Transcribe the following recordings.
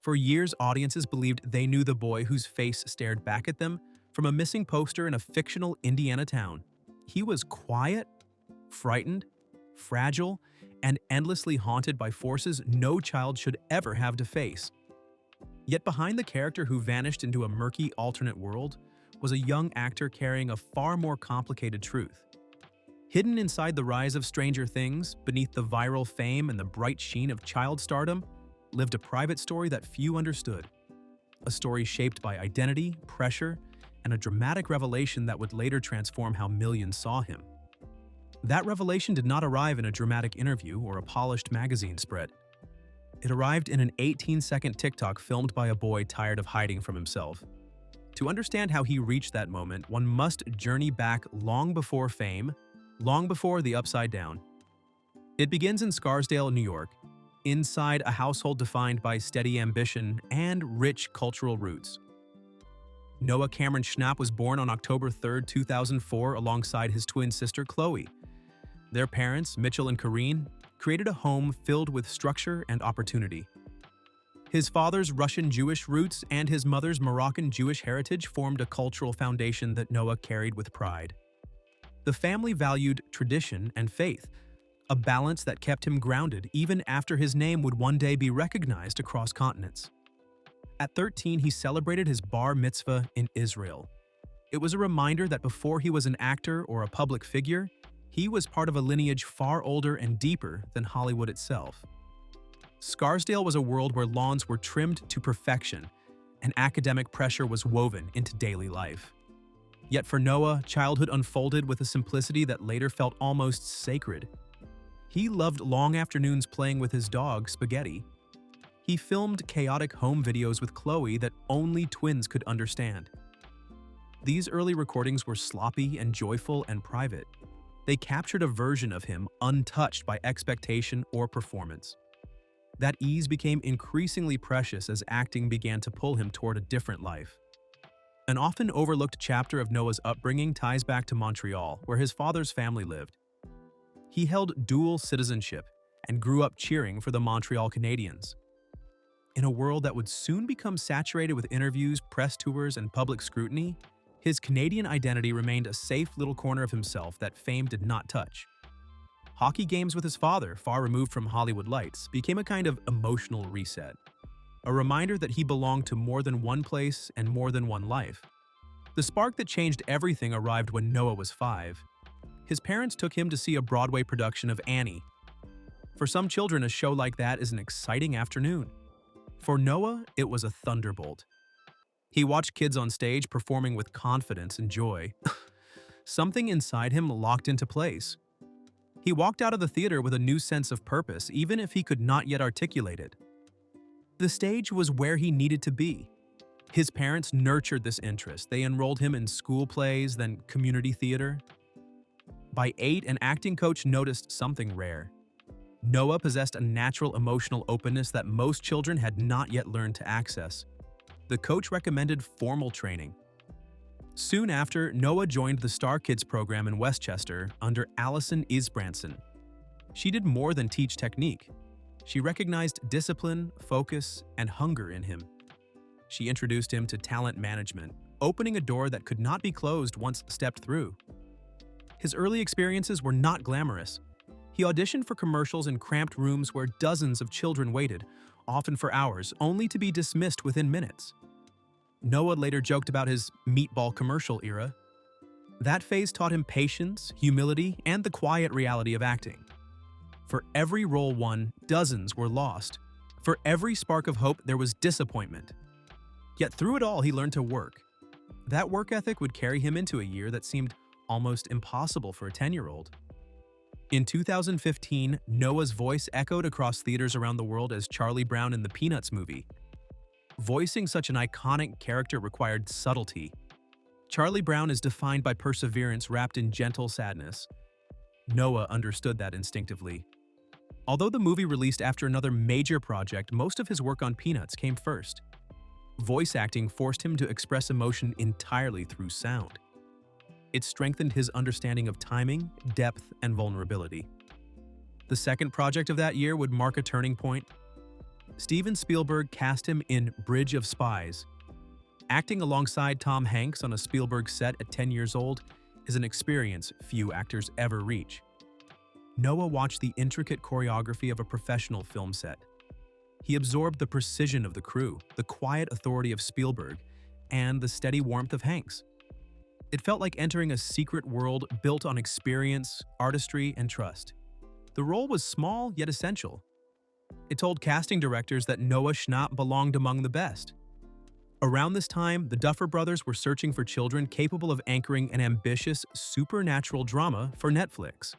For years, audiences believed they knew the boy whose face stared back at them from a missing poster in a fictional Indiana town. He was quiet, frightened, fragile, and endlessly haunted by forces no child should ever have to face. Yet behind the character who vanished into a murky alternate world was a young actor carrying a far more complicated truth. Hidden inside the rise of Stranger Things, beneath the viral fame and the bright sheen of child stardom, lived a private story that few understood. A story shaped by identity, pressure, and a dramatic revelation that would later transform how millions saw him. That revelation did not arrive in a dramatic interview or a polished magazine spread. It arrived in an 18-second TikTok filmed by a boy tired of hiding from himself. To understand how he reached that moment, one must journey back long before fame, long before the Upside Down. It begins in Scarsdale, New York, inside a household defined by steady ambition and rich cultural roots. Noah Cameron Schnapp was born on October 3, 2004, alongside his twin sister Chloe. Their parents, Mitchell and Kareen, created a home filled with structure and opportunity. His father's Russian Jewish roots and his mother's Moroccan Jewish heritage formed a cultural foundation that Noah carried with pride. The family valued tradition and faith, a balance that kept him grounded even after his name would one day be recognized across continents. At 13, he celebrated his bar mitzvah in Israel. It was a reminder that before he was an actor or a public figure, he was part of a lineage far older and deeper than Hollywood itself. Scarsdale was a world where lawns were trimmed to perfection, and academic pressure was woven into daily life. Yet for Noah, childhood unfolded with a simplicity that later felt almost sacred. He loved long afternoons playing with his dog, Spaghetti. He filmed chaotic home videos with Chloe that only twins could understand. These early recordings were sloppy and joyful and private. They captured a version of him untouched by expectation or performance. That ease became increasingly precious as acting began to pull him toward a different life. An often overlooked chapter of Noah's upbringing ties back to Montreal, where his father's family lived. He held dual citizenship and grew up cheering for the Montreal Canadiens. In a world that would soon become saturated with interviews, press tours, and public scrutiny, his Canadian identity remained a safe little corner of himself that fame did not touch. Hockey games with his father, far removed from Hollywood lights, became a kind of emotional reset. A reminder that he belonged to more than one place and more than one life. The spark that changed everything arrived when Noah was 5. His parents took him to see a Broadway production of Annie. For some children, a show like that is an exciting afternoon. For Noah, it was a thunderbolt. He watched kids on stage performing with confidence and joy. Something inside him locked into place. He walked out of the theater with a new sense of purpose, even if he could not yet articulate it. The stage was where he needed to be. His parents nurtured this interest. They enrolled him in school plays, then community theater. By 8, an acting coach noticed something rare. Noah possessed a natural emotional openness that most children had not yet learned to access. The coach recommended formal training. Soon after, Noah joined the Star Kids program in Westchester under Allison Isbranson. She did more than teach technique. She recognized discipline, focus, and hunger in him. She introduced him to talent management, opening a door that could not be closed once stepped through. His early experiences were not glamorous. He auditioned for commercials in cramped rooms where dozens of children waited, often for hours, only to be dismissed within minutes. Noah later joked about his meatball commercial era. That phase taught him patience, humility, and the quiet reality of acting. For every role won, dozens were lost. For every spark of hope, there was disappointment. Yet through it all, he learned to work. That work ethic would carry him into a year that seemed almost impossible for a 10-year-old. In 2015, Noah's voice echoed across theaters around the world as Charlie Brown in the Peanuts movie. Voicing such an iconic character required subtlety. Charlie Brown is defined by perseverance wrapped in gentle sadness. Noah understood that instinctively. Although the movie released after another major project, most of his work on Peanuts came first. Voice acting forced him to express emotion entirely through sound. It strengthened his understanding of timing, depth, and vulnerability. The second project of that year would mark a turning point. Steven Spielberg cast him in Bridge of Spies. Acting alongside Tom Hanks on a Spielberg set at 10 years old is an experience few actors ever reach. Noah watched the intricate choreography of a professional film set. He absorbed the precision of the crew, the quiet authority of Spielberg, and the steady warmth of Hanks. It felt like entering a secret world built on experience, artistry, and trust. The role was small yet essential. It told casting directors that Noah Schnapp belonged among the best. Around this time, the Duffer Brothers were searching for children capable of anchoring an ambitious, supernatural drama for Netflix.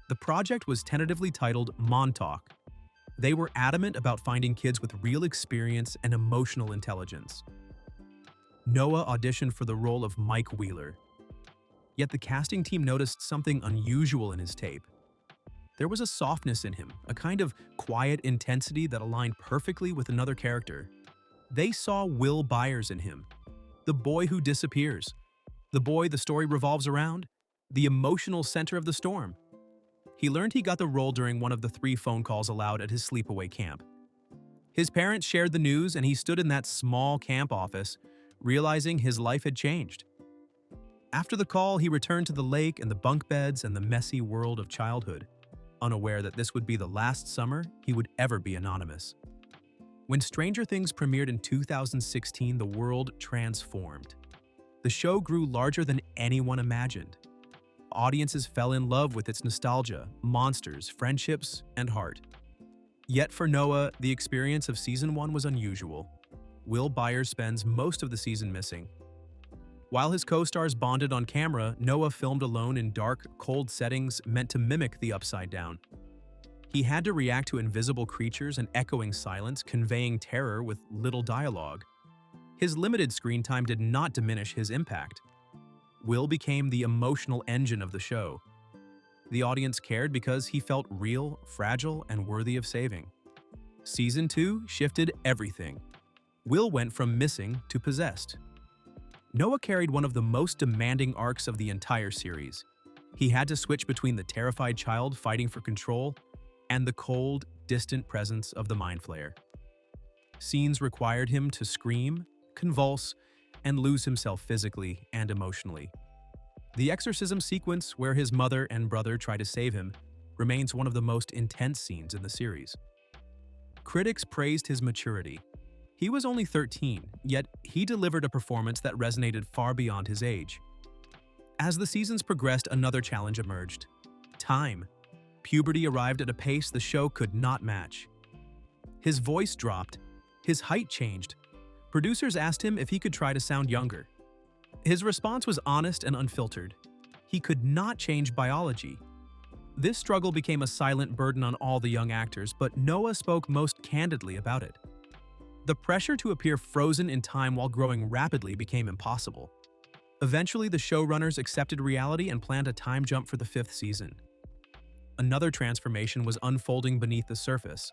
The project was tentatively titled Montauk. They were adamant about finding kids with real experience and emotional intelligence. Noah auditioned for the role of Mike Wheeler. Yet the casting team noticed something unusual in his tape. There was a softness in him, a kind of quiet intensity that aligned perfectly with another character. They saw Will Byers in him, the boy who disappears, the boy the story revolves around, the emotional center of the storm. He learned he got the role during one of the 3 phone calls allowed at his sleepaway camp. His parents shared the news, and he stood in that small camp office, realizing his life had changed. After the call, he returned to the lake and the bunk beds and the messy world of childhood, unaware that this would be the last summer he would ever be anonymous. When Stranger Things premiered in 2016, the world transformed. The show grew larger than anyone imagined. Audiences fell in love with its nostalgia, monsters, friendships, and heart. Yet for Noah, the experience of Season 1 was unusual. Will Byers spends most of the season missing. While his co-stars bonded on camera, Noah filmed alone in dark, cold settings meant to mimic the Upside Down. He had to react to invisible creatures and echoing silence, conveying terror with little dialogue. His limited screen time did not diminish his impact. Will became the emotional engine of the show. The audience cared because he felt real, fragile, and worthy of saving. Season 2 shifted everything. Will went from missing to possessed. Noah carried one of the most demanding arcs of the entire series. He had to switch between the terrified child fighting for control and the cold, distant presence of the Mind Flayer. Scenes required him to scream, convulse, and lose himself physically and emotionally. The exorcism sequence where his mother and brother try to save him remains one of the most intense scenes in the series. Critics praised his maturity. He was only 13, yet he delivered a performance that resonated far beyond his age. As the seasons progressed, another challenge emerged: time. Puberty arrived at a pace the show could not match. His voice dropped, his height changed. Producers asked him if he could try to sound younger. His response was honest and unfiltered. He could not change biology. This struggle became a silent burden on all the young actors, but Noah spoke most candidly about it. The pressure to appear frozen in time while growing rapidly became impossible. Eventually, the showrunners accepted reality and planned a time jump for the 5th season. Another transformation was unfolding beneath the surface.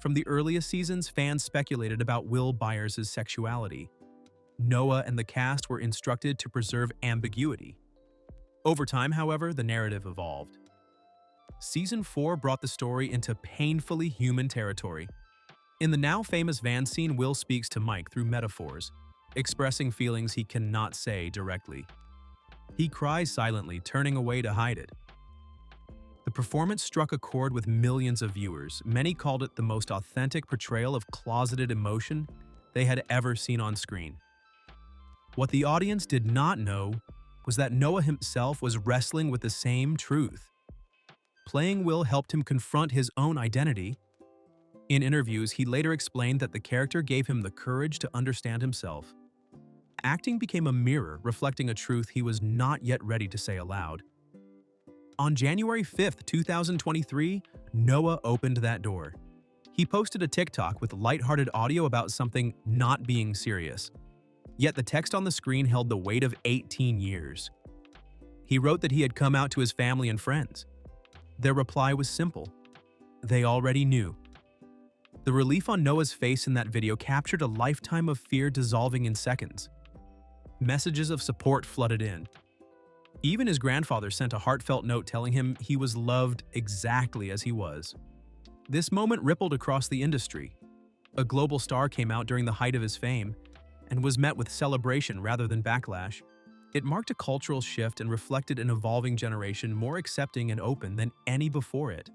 From the earliest seasons, fans speculated about Will Byers' sexuality. Noah and the cast were instructed to preserve ambiguity. Over time, however, the narrative evolved. Season 4 brought the story into painfully human territory. In the now famous van scene, Will speaks to Mike through metaphors, expressing feelings he cannot say directly. He cries silently, turning away to hide it. The performance struck a chord with millions of viewers. Many called it the most authentic portrayal of closeted emotion they had ever seen on screen. What the audience did not know was that Noah himself was wrestling with the same truth. Playing Will helped him confront his own identity. In interviews, he later explained that the character gave him the courage to understand himself. Acting became a mirror reflecting a truth he was not yet ready to say aloud. On January 5th, 2023, Noah opened that door. He posted a TikTok with lighthearted audio about something not being serious. Yet the text on the screen held the weight of 18 years. He wrote that he had come out to his family and friends. Their reply was simple: they already knew. The relief on Noah's face in that video captured a lifetime of fear dissolving in seconds. Messages of support flooded in. Even his grandfather sent a heartfelt note telling him he was loved exactly as he was. This moment rippled across the industry. A global star came out during the height of his fame and was met with celebration rather than backlash. It marked a cultural shift and reflected an evolving generation more accepting and open than any before it.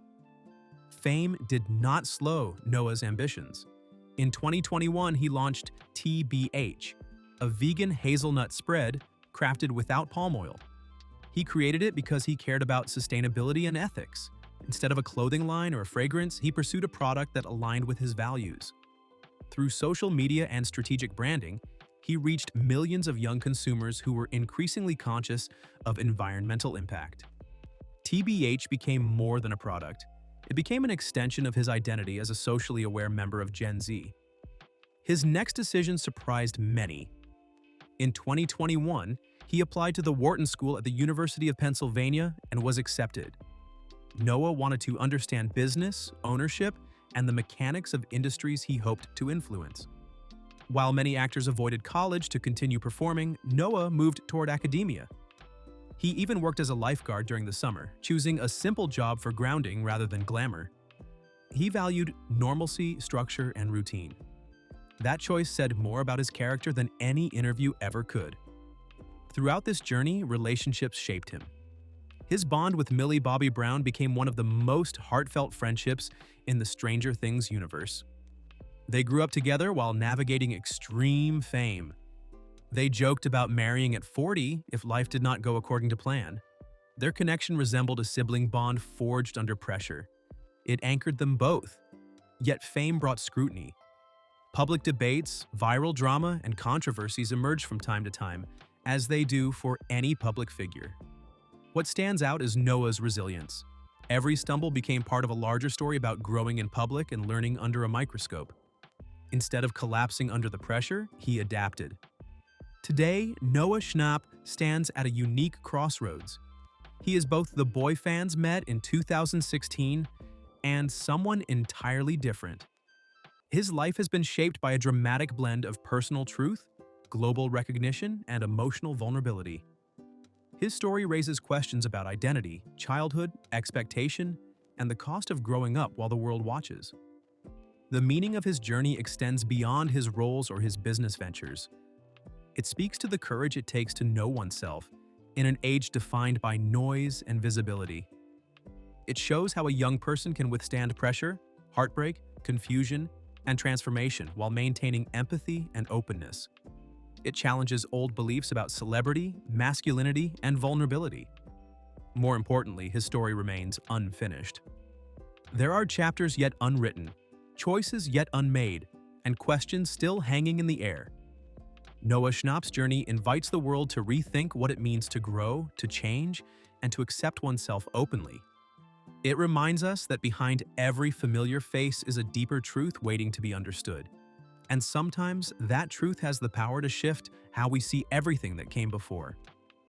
Fame did not slow Noah's ambitions. In 2021, he launched TBH, a vegan hazelnut spread crafted without palm oil. He created it because he cared about sustainability and ethics. Instead of a clothing line or a fragrance, he pursued a product that aligned with his values. Through social media and strategic branding, he reached millions of young consumers who were increasingly conscious of environmental impact. TBH became more than a product. It became an extension of his identity as a socially aware member of Gen Z. His next decision surprised many. In 2021, he applied to the Wharton School at the University of Pennsylvania and was accepted. Noah wanted to understand business, ownership, and the mechanics of industries he hoped to influence. While many actors avoided college to continue performing, Noah moved toward academia. He even worked as a lifeguard during the summer, choosing a simple job for grounding rather than glamour. He valued normalcy, structure, and routine. That choice said more about his character than any interview ever could. Throughout this journey, relationships shaped him. His bond with Millie Bobby Brown became one of the most heartfelt friendships in the Stranger Things universe. They grew up together while navigating extreme fame. They joked about marrying at 40 if life did not go according to plan. Their connection resembled a sibling bond forged under pressure. It anchored them both. Yet fame brought scrutiny. Public debates, viral drama, and controversies emerged from time to time, as they do for any public figure. What stands out is Noah's resilience. Every stumble became part of a larger story about growing in public and learning under a microscope. Instead of collapsing under the pressure, he adapted. Today, Noah Schnapp stands at a unique crossroads. He is both the boy fans met in 2016 and someone entirely different. His life has been shaped by a dramatic blend of personal truth, global recognition, and emotional vulnerability. His story raises questions about identity, childhood, expectation, and the cost of growing up while the world watches. The meaning of his journey extends beyond his roles or his business ventures. It speaks to the courage it takes to know oneself in an age defined by noise and visibility. It shows how a young person can withstand pressure, heartbreak, confusion, and transformation while maintaining empathy and openness. It challenges old beliefs about celebrity, masculinity, and vulnerability. More importantly, his story remains unfinished. There are chapters yet unwritten, choices yet unmade, and questions still hanging in the air. Noah Schnapp's journey invites the world to rethink what it means to grow, to change, and to accept oneself openly. It reminds us that behind every familiar face is a deeper truth waiting to be understood. And sometimes that truth has the power to shift how we see everything that came before.